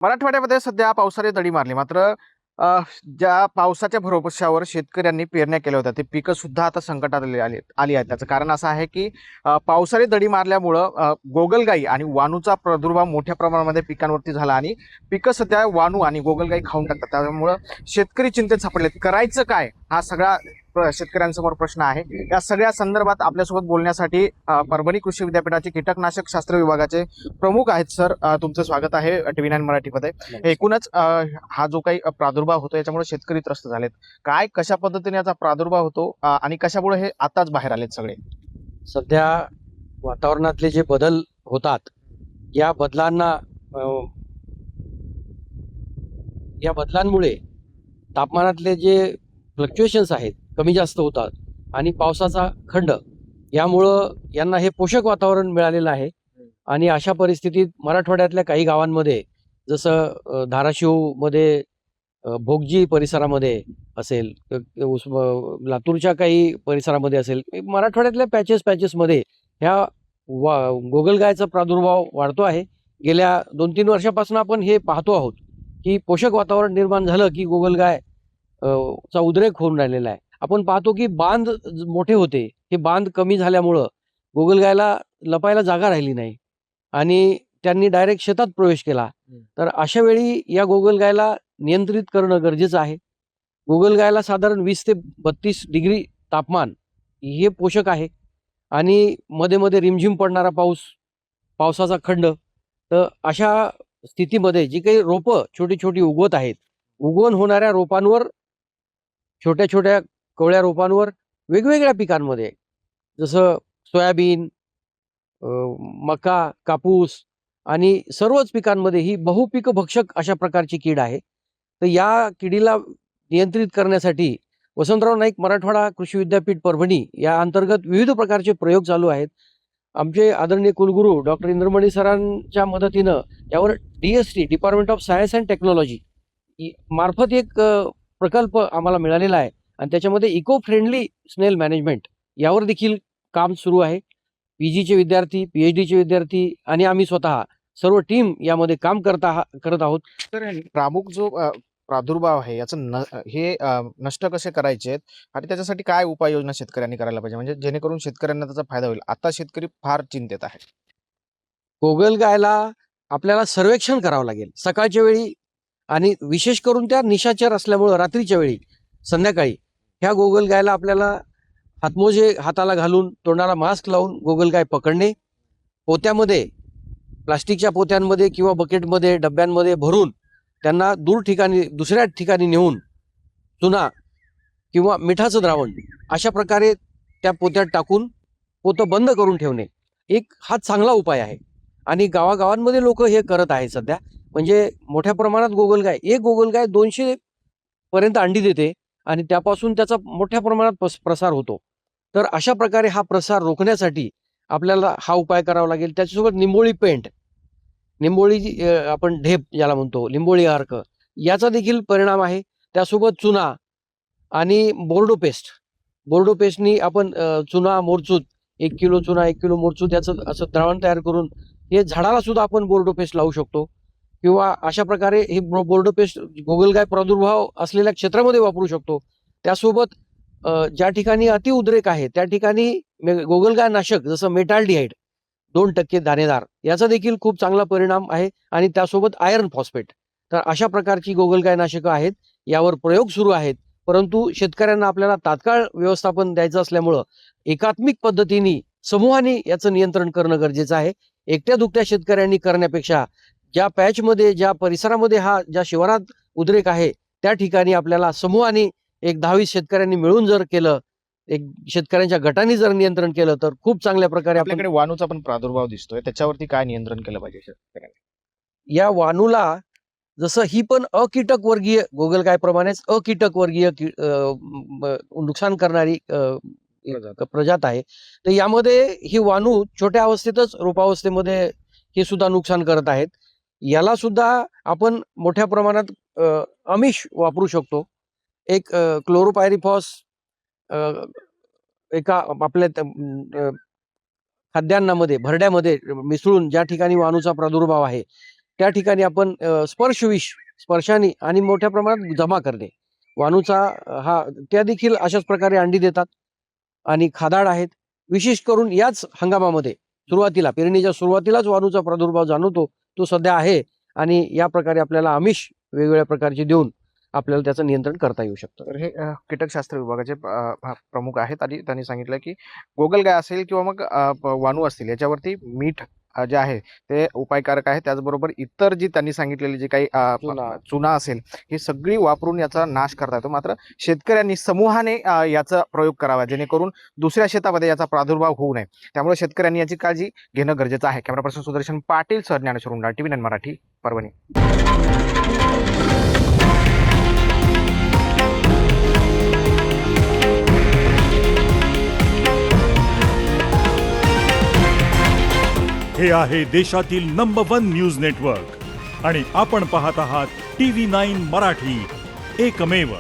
मराठवाड्यामध्ये सध्या पावसाने दडी मारली. मात्र अ, ज्या पावसाच्या भरवशावर शेतकऱ्यांनी पेरण्या केल्या होत्या, ते पिकं सुद्धा आता संकटात आली आहेत. त्याचं कारण असं आहे, की पावसाने दडी मारल्यामुळं गोगलगाई आणि वाणूचा प्रादुर्भाव मोठ्या प्रमाणामध्ये पिकांवरती झाला आणि पिकं सध्या वाणू आणि गोगलगाई खाऊन टाकतात. त्यामुळं शेतकरी चिंतेत सापडलेत. करायचं काय? हा सगळा शेतकऱ्यांसमोर प्रश्न आहे. या सगळ्या संदर्भात आपल्यासोबत बोलण्यासाठी परभणी कृषी विद्यापीठाचे कीटकनाशक शास्त्र विभागाचे प्रमुख आहेत. सर, तुमचं स्वागत आहे TV9 मराठीमध्ये. एकूणच हा जो काही प्रादुर्भाव होतो याच्यामुळे शेतकरी त्रस्त झालेत. काय कशा पद्धतीने याचा प्रादुर्भाव होतो आणि कशामुळे हे आताच बाहेर आलेत सगळे? सध्या वातावरणातले जे बदल होतात या बदलांना अ, या बदलांमुळे तापमानातले जे फ्लक्च्युएशन्स आहेत कमी जास्त होतात आणि पावसाचा खंड यामुळं यांना हे पोषक वातावरण मिळालेलं आहे. आणि अशा परिस्थितीत मराठवाड्यातल्या काही गावांमध्ये जसं धाराशिवमध्ये भोगजी परिसरामध्ये असेल, लातूरच्या काही परिसरामध्ये असेल, मराठवाड्यातल्या पॅचेसमध्ये ह्या गोगलगायचा प्रादुर्भाव वाढतो आहे. गेल्या 2-3 वर्षापासून आपण हे पाहतो आहोत की पोषक वातावरण निर्माण झालं की गोगलगाय चा उद्रेक होऊन राहिलेला आहे. आपण पाहतो की बांध मोठे होते, हे बांध कमी झाल्यामुळं गोगलगायला लपायला जागा राहिली नाही आणि त्यांनी डायरेक्ट शेतात प्रवेश केला. तर अशा वेळी या गोगलगायला नियंत्रित करणं गरजेचं आहे. गोगलगायला साधारण 20 ते 32 डिग्री तापमान हे पोषक आहे आणि मध्ये-मध्ये रिमझिम पडणारा पावसाचा खंड. तर अशा स्थितीमध्ये जी काही रोपं छोटी-छोटी उगवत आहेत, उगवण होणाऱ्या रोपांवर, छोट्या-छोट्या कवळ्या रोपांवर वेगवेगळ्या पिकांमध्ये जसं सोयाबीन, अ, मका, कापूस आणि सर्वच पिकांमध्ये ही बहुपिक भक्षक अशा प्रकारची कीड आहे. तर या किडीला नियंत्रित करण्यासाठी वसंतराव नाईक मराठवाडा कृषी विद्यापीठ परभणी या अंतर्गत विविध प्रकारचे प्रयोग चालू आहेत. आमचे आदरणीय कुलगुरू डॉक्टर इंद्रमणी सरांच्या मदतीनं यावर DST department of science and technology मार्फत एक प्रकल्प आम्हाला मिळालेला आहे आणि त्याच्यामध्ये इको फ्रेंडली स्नेल मॅनेजमेंट यावर देखील काम सुरू आहे. PGचे विद्यार्थी, PhDचे विद्यार्थी आणि आम्ही स्वतः सर्व टीम यामध्ये काम करत आहोत. तर प्रामुख जो प्रादुर्भाव आहे हे नष्ट कसे करायचे आहेत आणि त्याच्यासाठी काय उपाययोजना शेतकऱ्यांनी करायला पाहिजे, म्हणजे जेणेकरून शेतकऱ्यांना त्याचा फायदा होईल? आता शेतकरी फार चिंतेत आहे. गोगलगायला आपल्याला सर्वेक्षण करावं लागेल सकाळच्या वेळी आणि विशेष करून त्या निशाचर असल्यामुळं रात्रीच्या वेळी, संध्याकाळी ह्या गोगलगायला आपल्याला हातमोजे हाताला घालून, तोंडाला मास्क लावून गोगलगाय पकडणे, पोत्यामध्ये, प्लास्टिकच्या पोत्यांमध्ये किंवा बकेटमध्ये, डब्यांमध्ये भरून त्यांना दुसऱ्या ठिकाणी नेऊन चुना किंवा मिठाचं द्रावण अशा प्रकारे त्या पोत्यात टाकून पोतं बंद करून ठेवणे, हा चांगला उपाय आहे. आणि गावागावांमध्ये लोक हे करत आहेत सध्या. म्हणजे मोठ्या प्रमाणात एक गोगलगाय 200 पर्यंत अंडी देते आणि त्यापासून त्याचा मोठ्या प्रमाणात प्रसार होतो. तर अशा प्रकारे हा प्रसार रोखण्यासाठी आपल्याला हा उपाय करावा लागेल. त्याच्यासोबत निंबोळी पेंट, आपण ढेप ज्याला म्हणतो, लिंबोळी अर्क, याचा देखील परिणाम आहे. त्यासोबत चुना आणि बोर्डो पेस्टनी आपण चुना, मोरचूत, 1 किलो चुना, 1 किलो मोरचूत याचं असं द्रावण तयार करून हे झाडाला सुद्धा आपण बोर्डो पेस्ट लावू शकतो. किंवा अशा प्रकारे हे बोर्डो पेस्ट गोगलगाय प्रादुर्भाव असलेल्या क्षेत्रामध्ये वापरू शकतो. त्यासोबत ज्या ठिकाणी अतिउद्रेक आहे त्या ठिकाणी गोगलगाय नाशक जसं मेटाल्डिहाइड 2% दाणेदार याचा देखील खूप चांगला परिणाम आहे आणि त्यासोबत आयर्न फॉस्फेट. तर अशा प्रकारची गोगलगाय नाशकं आहेत. यावर प्रयोग सुरू आहेत. परंतु शेतकऱ्यांना आपल्याला तात्काळ व्यवस्थापन द्यायचं असल्यामुळं एकात्मिक पद्धतीने, समूहाने याचं नियंत्रण करणं गरजेचं आहे. एकट्या दुकट्या शेतकऱ्यांनी करण्यापेक्षा ज्या परिसरामध्ये ज्या शिवारात उद्रेक आहे त्या ठिकाणी आपल्याला समूहाने एक 10-20 शेतकऱ्यांनी मिळून जर केलं, एक शेतकऱ्यांच्या गटाने जर नियंत्रण केलं तर खूप चांगल्या प्रकारे आपण आपल्याकडे वाणूचा पण प्रादुर्भाव दिसतोय, त्याच्यावरती काय नियंत्रण केलं पाहिजे शेतकऱ्यांनी? या वाणूला, जसं ही पण अकीटक वर्गीय गोगलगायप्रमाणेच अकीटक वर्गीय नुकसान करणारी प्रजात आहे. तर यामध्ये ही वाणू छोट्या अवस्थेतच रोपावस्थेमध्ये हे सुद्धा नुकसान करत आहेत. याला सुद्धा आपण मोठ्या प्रमाणात आमिष वापरू शकतो. एक क्लोरोपायरिफॉस एका आपल्या खाद्यान्नामध्ये, भरड्यामध्ये मिसळून ज्या ठिकाणी वाणूचा प्रादुर्भाव आहे त्या ठिकाणी आपण स्पर्शविष स्पर्शाने आणि मोठ्या प्रमाणात जमा करणे. वानूचा हा त्या देखील अशाच प्रकारे अंडी देतात आणि खादाड आहेत. विशेष करून याच हंगामामध्ये सुरुवातीला पेरणीच्या सुरुवातीलाच वानूचा प्रादुर्भाव जाणवतो, तो सध्या आहे आणि या प्रकारे आपल्याला आमिष वेगवेगळ्या प्रकारचे देऊन आपल्याला त्याचं नियंत्रण करता येऊ शकतं. तर हे कीटकशास्त्र विभागाचे प्रमुख आहेत आणि त्यांनी सांगितलं की गोगलगाय असेल किंवा मग वानू असतील याच्यावरती मीठ जे आहे ते उपायकारक आहे. त्याचबरोबर इतर जी त्यांनी सांगितलेली जी काही चुना असेल ही सगळी वापरून याचा नाश करता येतो. मात्र शेतकऱ्यांनी समूहाने याचा प्रयोग करावा जेणेकरून दुसऱ्या शेतामध्ये याचा प्रादुर्भाव होऊ नये. त्यामुळे शेतकऱ्यांनी याची काळजी घेणं गरजेचं आहे. Camera person Sudarshan Patil sir, Dnyaneshwar Undal, TV9 Marathi, Parbhani. हे आहे देशातील नंबर 1 न्यूज नेटवर्क आणि आपण पाहत आहात TV9 मराठी, एकमेव.